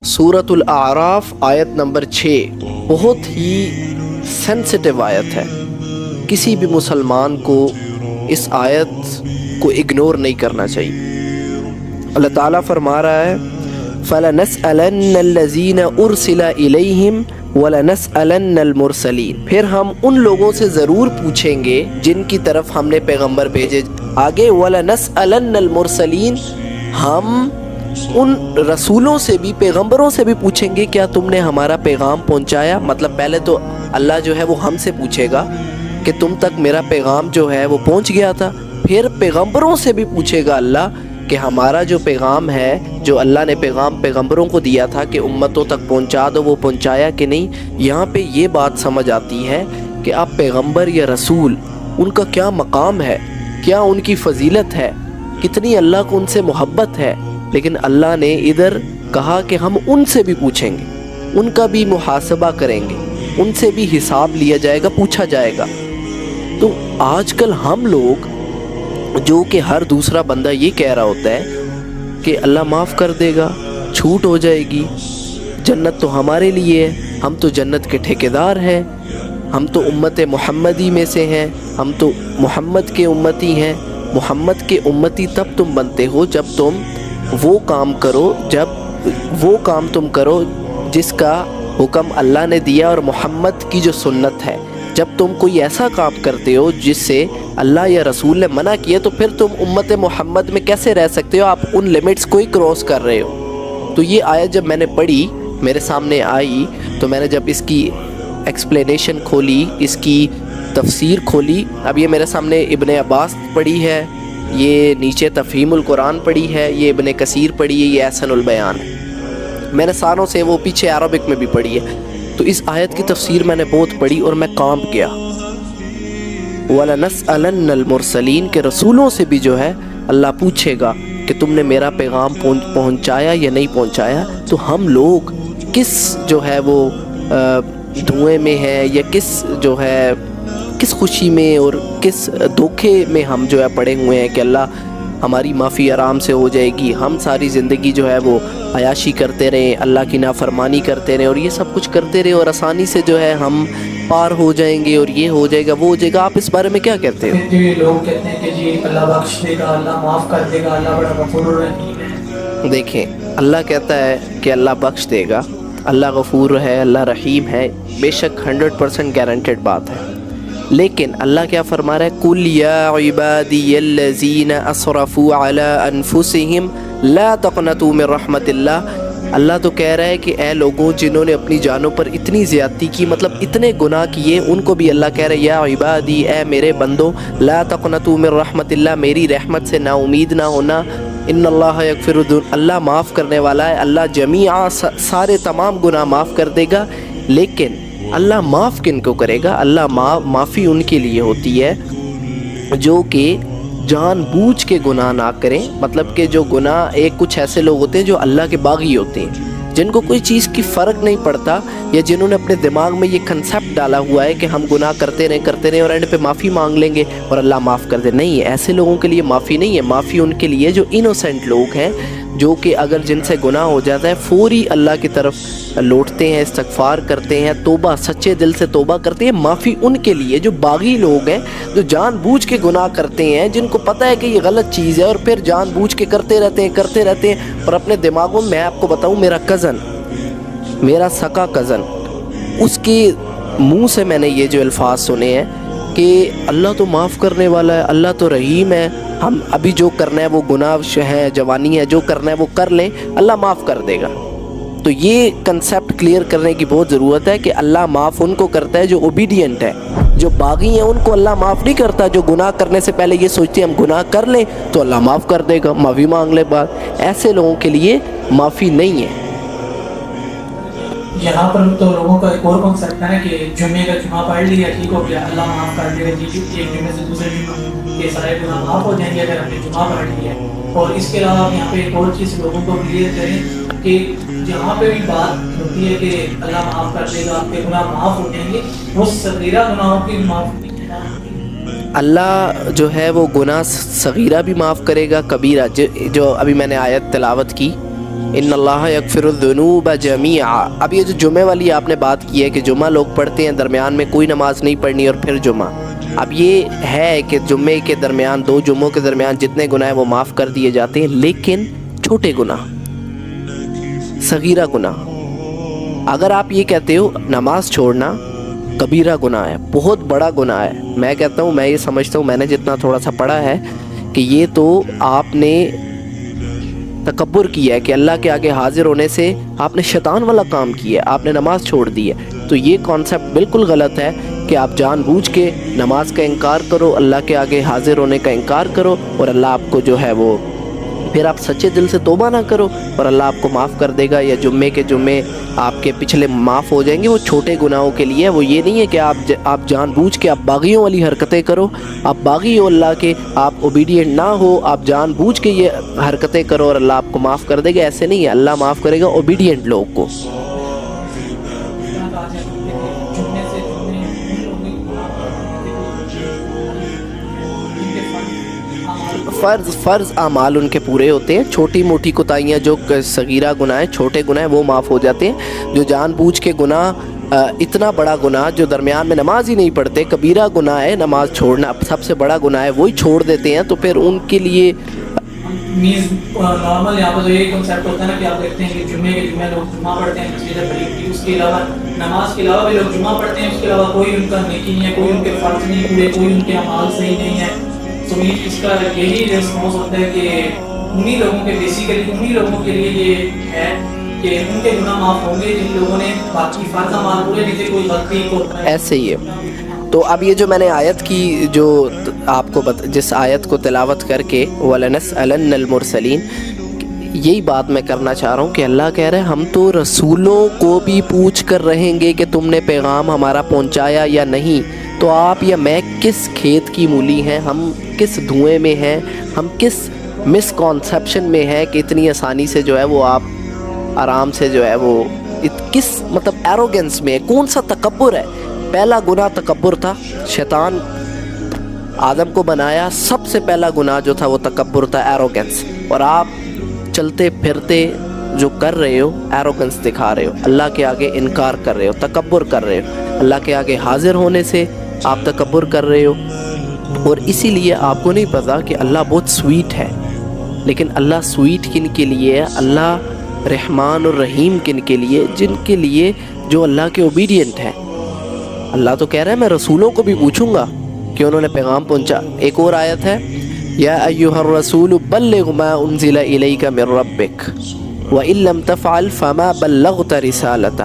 سورۃ الاعراف آیت نمبر 6 بہت ہی سینسٹیو آیت ہے. کسی بھی مسلمان کو اس آیت کو اگنور نہیں کرنا چاہیے. اللہ تعالیٰ فرما رہا ہے فَلَنَسْأَلَنَّ الَّذِينَ أُرْسِلَ إِلَيْهِمْ وَلَنَسْأَلَنَّ الْمُرْسَلِينَ. پھر ہم ان لوگوں سے ضرور پوچھیں گے جن کی طرف ہم نے پیغمبر بھیجے. آگے وَلَنَسْأَلَنَّ الْمُرْسَلِينَ، ہم ان رسولوں سے بھی پیغمبروں سے بھی پوچھیں گے کیا تم نے ہمارا پیغام پہنچایا. مطلب پہلے تو اللہ جو ہے وہ ہم سے پوچھے گا کہ تم تک میرا پیغام جو ہے وہ پہنچ گیا تھا. پھر پیغمبروں سے بھی پوچھے گا اللہ کہ ہمارا جو پیغام ہے، جو اللہ نے پیغام پیغمبروں کو دیا تھا کہ امتوں تک پہنچا دو، وہ پہنچایا کہ نہیں. یہاں پہ یہ بات سمجھ آتی ہے کہ آپ پیغمبر یا رسول، ان کا کیا مقام ہے، کیا ان کی فضیلت ہے، کتنی اللہ کو ان سے محبت ہے. لیکن اللہ نے ادھر کہا کہ ہم ان سے بھی پوچھیں گے، ان کا بھی محاسبہ کریں گے، ان سے بھی حساب لیا جائے گا، پوچھا جائے گا. تو آج کل ہم لوگ جو کہ ہر دوسرا بندہ یہ کہہ رہا ہوتا ہے کہ اللہ معاف کر دے گا، چھوٹ ہو جائے گی، جنت تو ہمارے لیے ہے، ہم تو جنت کے ٹھیکیدار ہیں، ہم تو امت محمدی میں سے ہیں، ہم تو محمد کے امتی ہیں. محمد کے امتی تب تم بنتے ہو جب تم وہ کام تم کرو جس کا حکم اللہ نے دیا اور محمد کی جو سنت ہے. جب تم کوئی ایسا کام کرتے ہو جس سے اللہ یا رسول نے منع کیا تو پھر تم امت محمد میں کیسے رہ سکتے ہو؟ آپ ان لیمٹس کو ہی کراس کر رہے ہو. تو یہ آیت جب میں نے پڑھی، میرے سامنے آئی، تو میں نے جب اس کی ایکسپلینیشن کھولی، اس کی تفسیر کھولی. اب یہ میرے سامنے ابن عباس پڑھی ہے، یہ نیچے تفہیم القرآن پڑھی ہے، یہ ابن کثیر پڑھی ہے، یہ احسن البیان ہے. میں نے ساروں سے وہ پیچھے عربک میں بھی پڑھی ہے. تو اس آیت کی تفسیر میں نے بہت پڑھی اور میں کانپ گیا. وَلَنَسْأَلَنَّ الْمُرْسَلِينَ کہ رسولوں سے بھی جو ہے اللہ پوچھے گا کہ تم نے میرا پیغام پہنچایا یا نہیں پہنچایا. تو ہم لوگ کس جو ہے وہ دھوئیں میں ہے، یا کس خوشی میں اور کس دھوکے میں ہم جو ہے پڑے ہوئے ہیں کہ اللہ ہماری معافی آرام سے ہو جائے گی، ہم ساری زندگی جو ہے وہ عیاشی کرتے رہیں، اللہ کی نافرمانی کرتے رہیں اور یہ سب کچھ کرتے رہیں اور آسانی سے جو ہے ہم پار ہو جائیں گے اور یہ ہو جائے گا، وہ ہو جائے گا. آپ اس بارے میں کیا کہتے ہو؟ جی لوگ کہتے ہیں کہ جی اللہ بخش دے گا، اللہ معاف کر دے گا، اللہ بڑا غفور الرحیم ہے. دیکھیں، اللہ کہتا ہے کہ اللہ بخش دے گا، اللہ غفور ہے، اللہ رحیم ہے، بے شک 100% گارنٹیڈ بات ہے. لیکن اللہ کیا فرما رہا ہے؟ قُلْ يَا عِبَادِيَ الَّذِينَ أَسْرَفُوا عَلَىٰ أَنفُسِهِمْ لَا تَقْنَطُوا مِن رَحْمَةِ اللَّهِ. اللہ تو کہہ رہا ہے کہ اے لوگوں جنہوں نے اپنی جانوں پر اتنی زیادتی کی، مطلب اتنے گناہ کیے، ان کو بھی اللہ کہہ رہا ہے یا عبادی، اے میرے بندوں، لا تقنطوا من رحمت اللہ، میری رحمت سے نا امید نہ ہونا. ان اللہ یغفر الذنوب، اللہ معاف کرنے والا ہے، اللہ جمیعا سارے تمام گناہ معاف کر دے گا. لیکن اللہ معاف کن کو کرے گا؟ اللہ معافی ان کے لیے ہوتی ہے جو کہ جان بوجھ کے گناہ نہ کریں. مطلب کہ جو گناہ، کچھ ایسے لوگ ہوتے ہیں جو اللہ کے باغی ہوتے ہیں، جن کو کوئی چیز کی فرق نہیں پڑتا، یا جنہوں نے اپنے دماغ میں یہ کنسیپٹ ڈالا ہوا ہے کہ ہم گناہ کرتے رہیں اور اینڈ پہ معافی مانگ لیں گے اور اللہ معاف کر دے. نہیں، ایسے لوگوں کے لیے معافی نہیں ہے. معافی ان کے لیے جو انوسینٹ لوگ ہیں، جو کہ اگر جن سے گناہ ہو جاتا ہے فوری اللہ کی طرف لوٹتے ہیں، استغفار کرتے ہیں، توبہ، سچے دل سے توبہ کرتے ہیں. معافی ان کے لیے جو باغی لوگ ہیں، جو جان بوجھ کے گناہ کرتے ہیں، جن کو پتہ ہے کہ یہ غلط چیز ہے اور پھر جان بوجھ کے کرتے رہتے ہیں اور اپنے دماغوں میں آپ کو بتاؤں، میرا سکا کزن، اس کے منہ سے میں نے یہ جو الفاظ سنے ہیں کہ اللہ تو معاف کرنے والا ہے، اللہ تو رحیم ہے، ہم ابھی جو کرنا ہے وہ گناہ ہے، جوانی ہے، جو کرنا ہے وہ کر لیں، اللہ معاف کر دے گا. تو یہ کنسیپٹ کلیئر کرنے کی بہت ضرورت ہے کہ اللہ معاف ان کو کرتا ہے جو اوبیڈینٹ ہے. جو باغی ہیں ان کو اللہ معاف نہیں کرتا. جو گناہ کرنے سے پہلے یہ سوچتے ہیں ہم گناہ کر لیں تو اللہ معاف کر دے گا، معافی مانگ لے بعد. ایسے لوگوں کے لیے معافی نہیں ہے. یہاں پر تو لوگوں کا ایک اور کنسیپٹ ہے کہ جمعے کا جمعہ پڑھ لیا ٹھیک ہو گیا، اللہ معاف کر دے گا. جی ایک جمعے سے دوسرے جمعہ یہ سارے گناہ معاف ہو جائیں گے اگر ہم نے جمعہ پڑھ لیا. اور اس کے علاوہ یہاں پہ ایک اور چیز لوگوں کو کلیئر کریں کہ جہاں پہ بھی بات ہوتی ہے کہ اللہ معاف کر دے گا، آپ کے گناہ معاف ہو جائیں گے، وہ صغیرہ گناہوں کی معافی اللہ جو ہے وہ گناہ صغیرہ بھی معاف کرے گا، کبیرہ جو ابھی میں نے آیت تلاوت کی ان اللہ یغفرالذنوب جمیعا۔ اب یہ جو جمعے والی آپ نے بات کی ہے کہ جمعہ لوگ پڑھتے ہیں، درمیان میں کوئی نماز نہیں پڑھنی اور پھر جمعہ، اب یہ ہے کہ جمعے کے درمیان، دو جمعوں کے درمیان جتنے گناہ ہیں وہ معاف کر دیے جاتے ہیں، لیکن چھوٹے گناہ، صغیرہ گناہ، اگر آپ یہ کہتے ہو نماز چھوڑنا کبیرہ گناہ ہے، بہت بڑا گناہ ہے، میں کہتا ہوں، میں یہ سمجھتا ہوں، میں نے جتنا تھوڑا سا پڑھا ہے کہ یہ تو آپ نے تکبر کیا ہے، کہ اللہ کے آگے حاضر ہونے سے آپ نے شیطان والا کام کیا ہے، آپ نے نماز چھوڑ دی ہے۔ تو یہ کانسیپٹ بالکل غلط ہے کہ آپ جان بوجھ کے نماز کا انکار کرو، اللہ کے آگے حاضر ہونے کا انکار کرو، اور اللہ آپ کو جو ہے وہ، پھر آپ سچے دل سے توبہ نہ کرو اور اللہ آپ کو معاف کر دے گا، یا جمعے کے جمعے آپ کے پچھلے معاف ہو جائیں گے، وہ چھوٹے گناہوں کے لیے۔ وہ یہ نہیں ہے کہ آپ جان بوجھ کے آپ باغیوں والی حرکتیں کرو، آپ باغی ہو اللہ کے، آپ اوبیڈینٹ نہ ہو، آپ جان بوجھ کے یہ حرکتیں کرو اور اللہ آپ کو معاف کر دے گا، ایسے نہیں ہے، اللہ معاف کرے گا اوبیڈینٹ لوگ کو۔ فرض اعمال ان کے پورے ہوتے ہیں، چھوٹی موٹی کوتاہیاں جو صغیرہ گناہ ہیں، چھوٹے گناہ ہیں، وہ معاف ہو جاتے ہیں۔ جو جان بوجھ کے گناہ، اتنا بڑا گناہ جو درمیان میں نماز ہی نہیں پڑھتے، کبیرہ گناہ ہے، نماز چھوڑنا سب سے بڑا گناہ ہے، وہی چھوڑ دیتے ہیں، تو پھر ان کے لیے نارمل یہاں پر تو یہی کنسیپٹ ہوتا ہے نا کہ آپ دیکھتے ہیں کہ جمعے کے جمعے لوگ جمعہ پڑھتے ہیں مسجد قریب کی، اس کے علاوہ نماز کے علاوہ بھی لوگ جمعہ پڑھتے ہیں، اس کے علاوہ کوئی ان کا نیکی نہیں ہے، کوئی ان کے فرض نہیں پورے، کوئی ان کے اعمال صحیح نہیں ہے۔ تو اس کا یہی ریسپانس ہوتا ہے کہ انہی لوگوں کے بیسیکلی انہی لوگوں کے لیے یہ ہے کہ ان کے گناہ معاف ہوں گے جن لوگوں نے باقی فرض اعمال پورے نہیں تھے، کوئی غلطی کو ایسے ہی ہے۔ تو اب یہ جو میں نے آیت کی، جو آپ کو جس آیت کو تلاوت کر کے وَلَنَسْأَلَنَّ الْمُرْسَلِينَ، یہی بات میں کرنا چاہ رہا ہوں کہ اللہ کہہ رہے ہیں ہم تو رسولوں کو بھی پوچھ کر رہیں گے کہ تم نے پیغام ہمارا پہنچایا یا نہیں، تو آپ یا میں کس کھیت کی مولی ہیں، ہم کس دھوئیں میں ہیں، ہم کس مس کانسیپشن میں ہیں کہ اتنی آسانی سے جو ہے وہ آپ آرام سے جو ہے وہ کس مطلب ایروگنس میں ہے، کون سا تکبر ہے۔ پہلا گناہ تکبر تھا، شیطان آدم کو بنایا، سب سے پہلا گناہ جو تھا وہ تکبر تھا، ایروگنس، اور آپ چلتے پھرتے جو کر رہے ہو ایروگنس دکھا رہے ہو، اللہ کے آگے انکار کر رہے ہو، تکبر کر رہے ہو، اللہ کے آگے حاضر ہونے سے آپ تکبر کر رہے ہو، اور اسی لیے آپ کو نہیں پتا کہ اللہ بہت سویٹ ہے، لیکن اللہ سویٹ کن کے لیے ہے، اللہ رحمان اور رحیم کن کے لیے، جن کے لیے جو اللہ کے اوبیڈینٹ ہیں۔ اللہ تو کہہ رہا ہے میں رسولوں کو بھی پوچھوں گا کہ انہوں نے پیغام پہنچا۔ ایک اور آیت ہے، یا ایھا الرسول بلغ ما انزل الیک من ربک وان لم تفعل فما بلغت رسالتہ،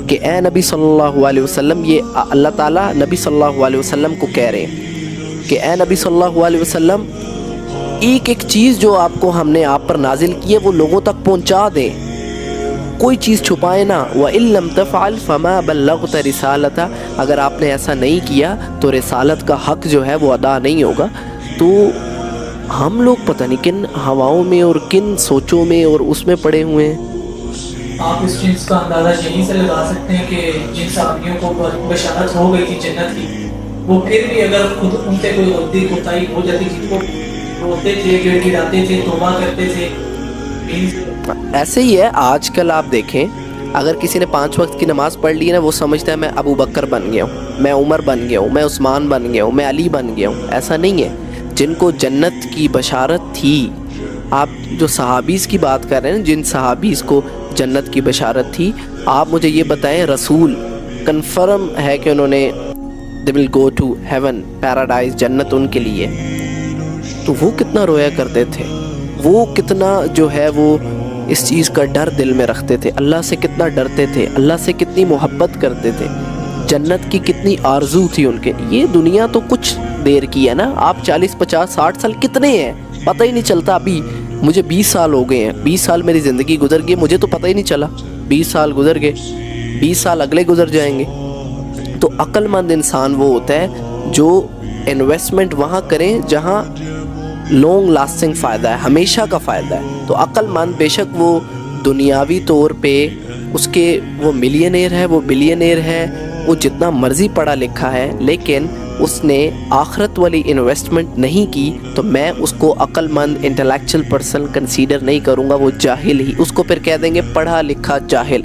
کہ اے نبی صلی اللہ علیہ وسلم، یہ اللہ تعالیٰ نبی صلی اللہ علیہ وسلم کو کہہ رہے ہیں کہ اے نبی صلی اللہ علیہ وسلم، ایک ایک چیز جو آپ کو ہم نے آپ پر نازل کی ہے وہ لوگوں تک پہنچا دیں، کوئی چیز چھپائے نہ۔ وَإِن لَمْ تَفْعَلْ فَمَا بَلَّغْتَ رِسَالَتَهُ، اگر آپ نے ایسا نہیں کیا تو رسالت کا حق جو ہے وہ ادا نہیں ہوگا۔ تو ہم لوگ پتہ نہیں کن ہواؤں میں اور کن سوچوں میں اور اس میں پڑے ہوئے ہیں۔ آپ اس چیز کا اندازہ یہیں سے لگا سکتے ہیں کہ جن صحابیوں کو بشارت ہو گئی تھی جنت کی، وہ پھر بھی اگر خود ان سے کوئی غلطی کوتاہی ہو جاتی تھی تو روتے تھے، گڑ گڑاتے تھے، توبہ کرتے تھے۔ ایسے ہی ہے آج کل، آپ دیکھیں اگر کسی نے 5 وقت کی نماز پڑھ لی نا، وہ سمجھتا ہے میں ابو بکر بن گیا ہوں، میں عمر بن گیا ہوں، میں عثمان بن گیا ہوں، میں علی بن گیا ہوں۔ ایسا نہیں ہے۔ جن کو جنت کی بشارت تھی، آپ جو صحابیز کی بات کر رہے ہیں، جن صحابیز کو جنت کی بشارت تھی، آپ مجھے یہ بتائیں رسول کنفرم ہے کہ انہوں نے they will go to heaven، paradise, جنت ان کے لیے، تو وہ کتنا رویا کرتے تھے، وہ کتنا جو ہے وہ اس چیز کا ڈر دل میں رکھتے تھے، اللہ سے کتنا ڈرتے تھے، اللہ سے کتنی محبت کرتے تھے، جنت کی کتنی آرزو تھی ان کے۔ یہ دنیا تو کچھ دیر کی ہے نا، آپ 40 50 60 سال کتنے ہیں پتہ ہی نہیں چلتا۔ ابھی مجھے 20 سال ہو گئے ہیں، 20 سال میری زندگی گزر گئی، مجھے تو پتہ ہی نہیں چلا، 20 سال گزر گئے، 20 سال اگلے گزر جائیں گے۔ تو عقل مند انسان وہ ہوتا ہے جو انویسٹمنٹ وہاں کریں جہاں لانگ لاسٹنگ فائدہ ہے، ہمیشہ کا فائدہ ہے۔ تو عقل مند بے شک وہ دنیاوی طور پہ اس کے وہ ملینئر ہے، وہ بلینئر ہے، وہ جتنا مرضی پڑھا لکھا ہے، لیکن اس نے آخرت والی انویسٹمنٹ نہیں کی تو میں اس کو عقل مند انٹلیکچوئل پرسن کنسیڈر نہیں کروں گا، وہ جاہل ہی، اس کو پھر کہہ دیں گے پڑھا لکھا جاہل۔